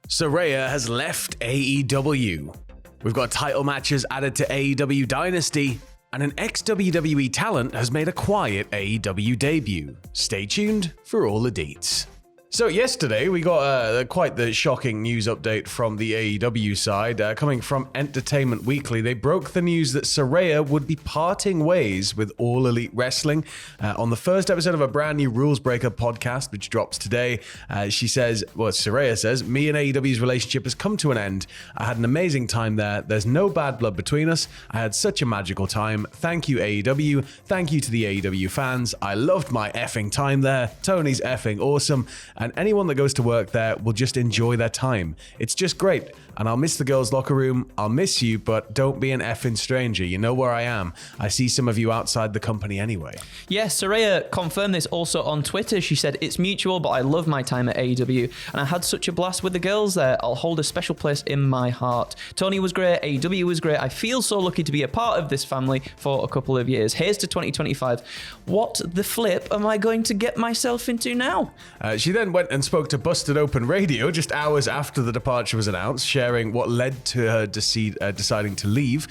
Saraya has left AEW. We've got title matches added to AEW Dynasty, and an ex-WWE talent has made a quiet AEW debut. Stay tuned for all the deets. So yesterday we got quite the shocking news update from the AEW side. Coming from Entertainment Weekly, they broke the news that Saraya would be parting ways with All Elite Wrestling. On the first episode of a brand new Rules Breaker podcast, which drops today, Saraya says, me and AEW's relationship has come to an end. I had an amazing time there. There's no bad blood between us. I had such a magical time. Thank you, AEW. Thank you to the AEW fans. I loved my effing time there. Tony's effing awesome. And anyone that goes to work there will just enjoy their time. It's just great. And I'll miss the girls' locker room. I'll miss you, but don't be an effing stranger. You know where I am. I see some of you outside the company anyway. Yes, Saraya confirmed this also on Twitter. She said, it's mutual, but I love my time at AEW. And I had such a blast with the girls there. I'll hold a special place in my heart. Tony was great. AEW was great. I feel so lucky to be a part of this family for a couple of years. Here's to 2025. What the flip am I going to get myself into now? She then went and spoke to Busted Open Radio just hours after the departure was announced, sharing what led to her deciding to leave.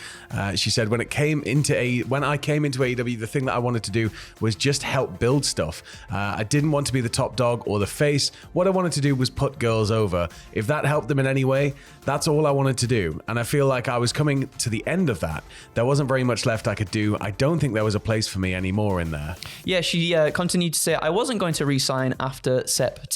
She said, when I came into AEW, the thing that I wanted to do was just help build stuff. I didn't want to be the top dog or the face. What I wanted to do was put girls over. If that helped them in any way, that's all I wanted to do. And I feel like I was coming to the end of that. There wasn't very much left I could do. I don't think there was a place for me anymore in there. Yeah, she continued to say, I wasn't going to re-sign after September.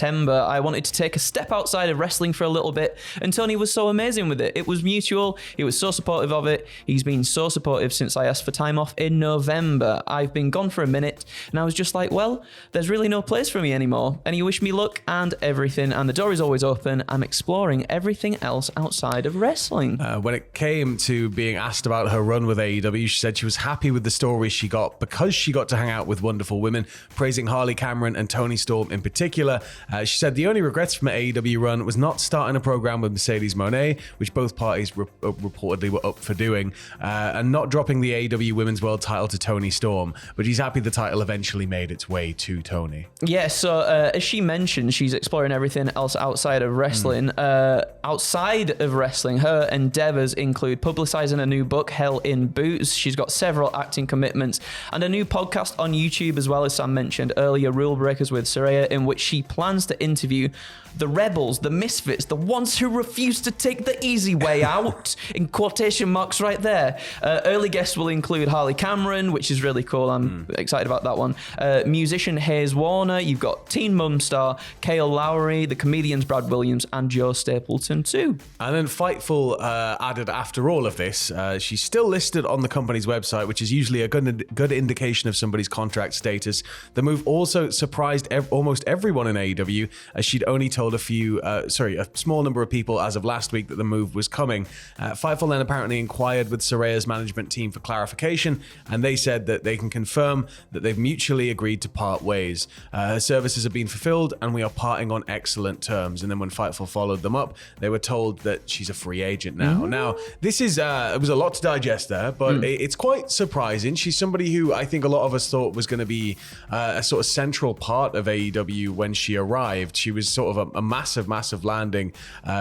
I wanted to take a step outside of wrestling for a little bit, and Tony was so amazing with it. It was mutual. He was so supportive of it. He's been so supportive since I asked for time off in November. I've been gone for a minute, and I was just like, well, there's really no place for me anymore. And he wished me luck and everything, and the door is always open. I'm exploring everything else outside of wrestling. When it came to being asked about her run with AEW, she said she was happy with the stories she got because she got to hang out with wonderful women, praising Harley Cameron and Toni Storm in particular. She said the only regrets from her AEW run was not starting a program with Mercedes Moné, which both parties reportedly were up for doing, and not dropping the AEW Women's World title to Toni Storm. But she's happy the title eventually made its way to Toni. Yeah, so as she mentioned, she's exploring everything else outside of wrestling. Outside of wrestling, her endeavors include publicizing a new book, Hell in Boots. She's got several acting commitments and a new podcast on YouTube, as well as Sam mentioned earlier, Rule Breakers with Saraya, in which she plans to interview the rebels, the misfits, the ones who refuse to take the easy way out, in quotation marks right there. Early guests will include Harley Cameron, which is really cool. I'm excited about that one. Musician Hayes Warner. You've got Teen Mum star Kale Lowry, the comedians Brad Williams, and Joe Stapleton too. And then Fightful added, after all of this, she's still listed on the company's website, which is usually a good indication of somebody's contract status. The move also surprised almost everyone in AEW, as she'd only told a small number of people as of last week that the move was coming. Fightful then apparently inquired with Saraya's management team for clarification, and they said that they can confirm that they've mutually agreed to part ways. Her services have been fulfilled, and we are parting on excellent terms. And then when Fightful followed them up, they were told that she's a free agent now. Now, this is it was a lot to digest there, but it's quite surprising. She's somebody who I think a lot of us thought was going to be a sort of central part of AEW when she arrived. She was sort of a massive landing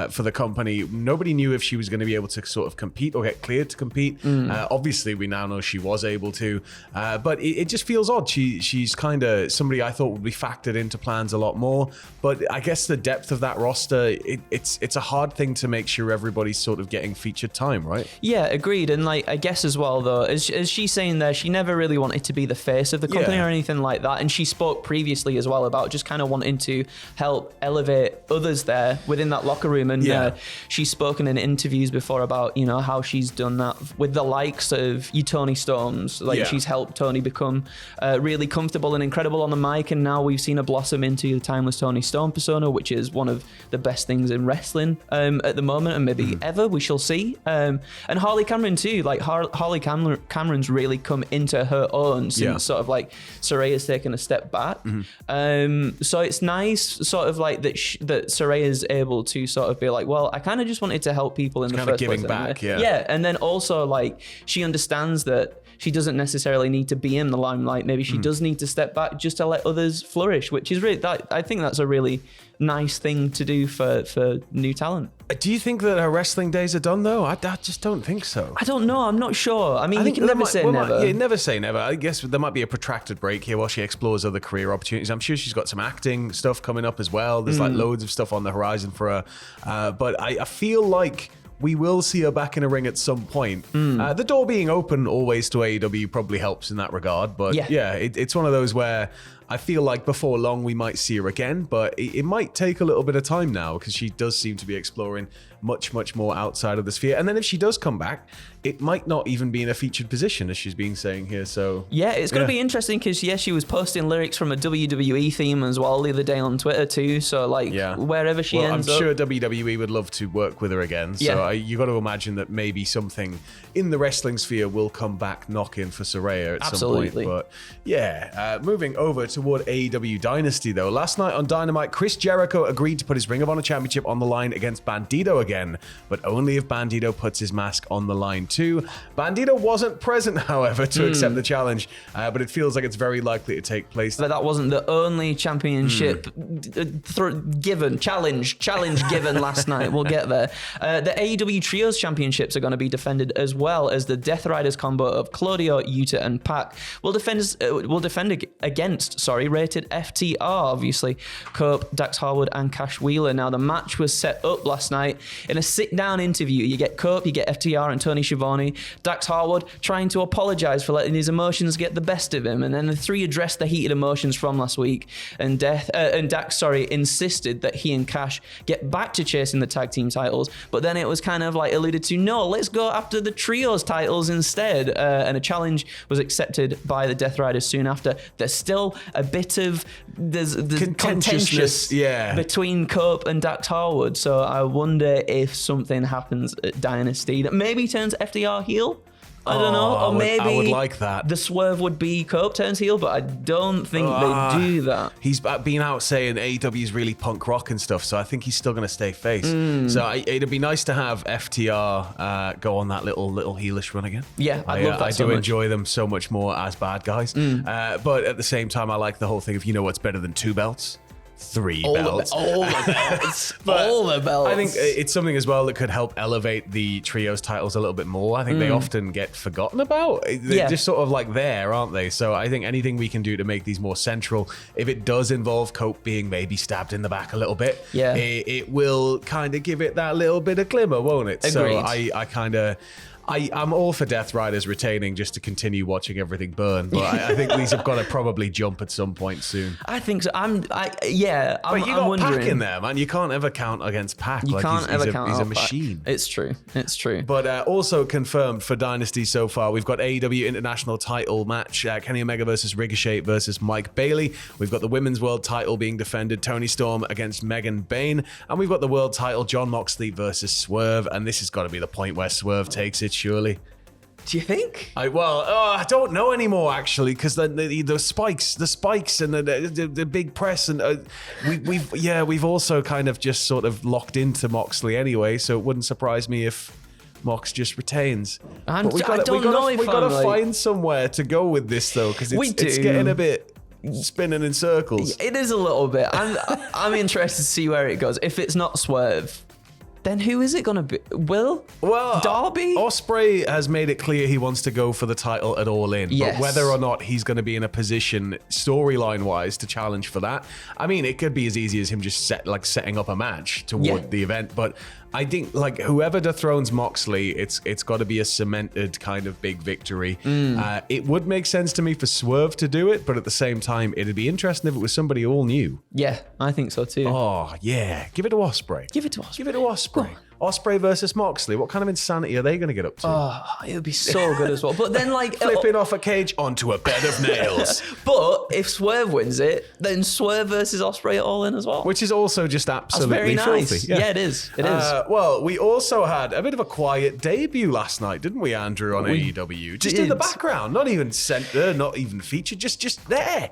for the company. Nobody knew if she was going to be able to sort of compete or get cleared to compete. Obviously, we now know she was able to, but it just feels odd. She's kind of somebody I thought would be factored into plans a lot more, but I guess the depth of that roster, it's a hard thing to make sure everybody's sort of getting featured time, right? Yeah, agreed. And like, I guess as well though, as she's saying there, she never really wanted to be the face of the company or anything like that. And she spoke previously as well about just kind of wanting to help elevate others there within that locker room. And she's spoken in interviews before about, you know, how she's done that with the likes of you Toni Storms. Like she's helped Toni become really comfortable and incredible on the mic. And now we've seen her blossom into the timeless Toni Storm persona, which is one of the best things in wrestling at the moment, and maybe ever. We shall see. And Harley Cameron too. Like Harley Cameron's really come into her own since sort of like Saraya's taken a step back. So it's nice sort of like that Saraya's able to sort of be like, well, I kind of just wanted to help people in the first place. Kind of giving back, Yeah, and then also like she understands that she doesn't necessarily need to be in the limelight. Maybe she does need to step back just to let others flourish, which is really, I think that's a really nice thing to do for new talent. Do you think that her wrestling days are done, though? I just don't think so. I don't know. I'm not sure. I mean, you can never say never. Yeah, never say never. I guess there might be a protracted break here while she explores other career opportunities. I'm sure she's got some acting stuff coming up as well. There's like loads of stuff on the horizon for her. But I feel like we will see her back in a ring at some point. The door being open always to AEW probably helps in that regard. But yeah, it's one of those where I feel like before long we might see her again, but it might take a little bit of time now because she does seem to be exploring much more outside of the sphere. And then if she does come back, it might not even be in a featured position, as she's been saying here. So yeah, it's going to be interesting because she was posting lyrics from a WWE theme as well the other day on Twitter too. So like wherever she ends up, I'm sure WWE would love to work with her again. So you got to imagine that maybe something in the wrestling sphere will come back knocking for Saraya at some point. But yeah, moving over toward AEW Dynasty though. Last night on Dynamite, Chris Jericho agreed to put his Ring of Honor Championship on the line against Bandito again, but only if Bandito puts his mask on the line too. Bandito wasn't present, however, to accept the challenge, but it feels like it's very likely to take place. But that wasn't the only championship challenge given last night. We'll get there. The AEW Trios Championships are going to be defended as well as the Death Riders combo of Claudio, Yuta, and Pac will defend against rated FTR, obviously, Cope, Dax Harwood, and Cash Wheeler. Now, the match was set up last night in a sit-down interview. You get Cope, you get FTR and Tony Schiavone, Dax Harwood trying to apologize for letting his emotions get the best of him, and then the three addressed the heated emotions from last week, and Dax insisted that he and Cash get back to chasing the tag team titles, but then it was kind of like alluded to, no, let's go after the trios titles instead, and a challenge was accepted by the Death Riders soon after. There's still a bit of there's contentious between Cope and Dax Harwood, so I wonder if something happens at Dynasty that maybe turns FDR heel. I don't know, or maybe I would like that. The swerve would be Cope turns heel, but I don't think they do that. He's been out saying AEW is really punk rock and stuff, so I think he's still going to stay face. So it'd be nice to have FTR go on that little heelish run again. Yeah, I love that. I do enjoy them so much more as bad guys, but at the same time, I like the whole thing of, you know what's better than 2 belts? 3 belts. All the belts. All the belts. I think it's something as well that could help elevate the trios titles a little bit more. I think they often get forgotten about. They're just sort of like there, aren't they? So I think anything we can do to make these more central, if it does involve Cope being maybe stabbed in the back a little bit, it will kind of give it that little bit of glimmer, won't it? Agreed. So I'm all for Death Riders retaining just to continue watching everything burn, but I think these have got to probably jump at some point soon. I think so. I'm but you got wondering. Pac in there, man. You can't ever count against Pac. You can't ever count. He's a machine. Pac. It's true. But also confirmed for Dynasty so far, we've got AEW International Title match: Kenny Omega versus Ricochet versus Mike Bailey. We've got the Women's World Title being defended: Toni Storm against Megan Bayne, and we've got the World Title: Jon Moxley versus Swerve. And this has got to be the point where Swerve takes it, surely. Do you think? I don't know anymore, actually, because the spikes and the big press, and we've also kind of just sort of locked into Moxley anyway, so it wouldn't surprise me if Mox just retains. But we got to find somewhere to go with this though, because it's getting a bit spinning in circles. It is a little bit. I'm interested to see where it goes. If it's not Swerve, then who is it going to be? Well, Darby? Ospreay has made it clear he wants to go for the title at All In. Yes. But whether or not he's going to be in a position, storyline-wise, to challenge for that, I mean, it could be as easy as him just setting up a match toward the event. But I think, like, whoever dethrones Moxley, it's got to be a cemented kind of big victory. It would make sense to me for Swerve to do it, but at the same time, it'd be interesting if it was somebody all new. Yeah, I think so too. Oh, yeah. Give it to Ospreay. Give it to Ospreay. Ospreay versus Moxley. What kind of insanity are they going to get up to? Oh, it would be so good as well. But then, like, flipping off a cage onto a bed of nails. But if Swerve wins it, then Swerve versus Ospreay at All In as well, which is also just absolutely That's very nice. filthy. Yeah, it is. It is. Well, we also had a bit of a quiet debut last night, didn't we, Andrew, on AEW? Just in the background, not even center, not even featured, just there.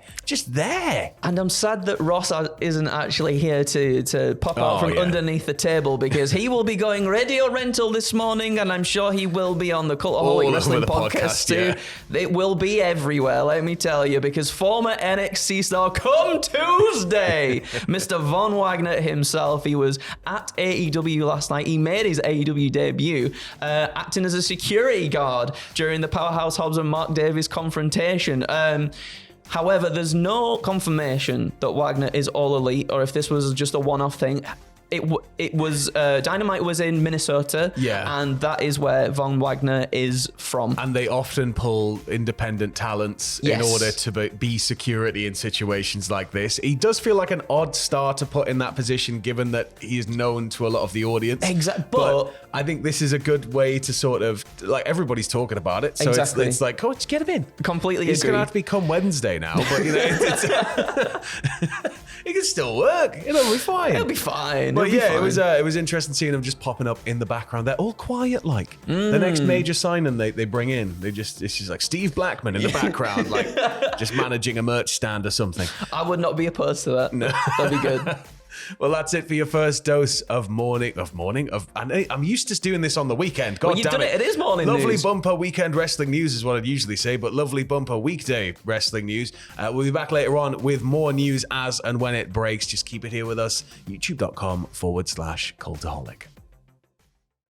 And I'm sad that Ross isn't actually here to pop out from underneath the table, because he will be going Radio Rental this morning, and I'm sure he will be on the Cultaholic Wrestling podcast too. Yeah. It will be everywhere, let me tell you, because former NXT star come Tuesday, Mr. Von Wagner himself, he was at AEW last night. He made his AEW debut, acting as a security guard during the Powerhouse Hobbs and Mark Davis confrontation. However, there's no confirmation that Wagner is All Elite, or if this was just a one-off thing. It was Dynamite was in Minnesota, and that is where Von Wagner is from. And they often pull independent talents in order to be security in situations like this. He does feel like an odd star to put in that position, given that he is known to a lot of the audience. Exactly, but I think this is a good way to sort of like everybody's talking about it, so it's like, coach, get him in. Completely, he's going to have to be come Wednesday now, but you know, it can still work. It'll be fine. It'll be fine. But yeah, it was interesting seeing them just popping up in the background. They're all quiet, like the next major signing they bring in. It's just like Steve Blackman in the background, like just managing a merch stand or something. I would not be opposed to that. No. That'd be good. Well, that's it for your first dose of morning. I'm used to doing this on the weekend. God damn it. It is morning news. Lovely bumper weekend wrestling news is what I'd usually say, but lovely bumper weekday wrestling news. We'll be back later on with more news as and when it breaks. Just keep it here with us. YouTube.com/Cultaholic.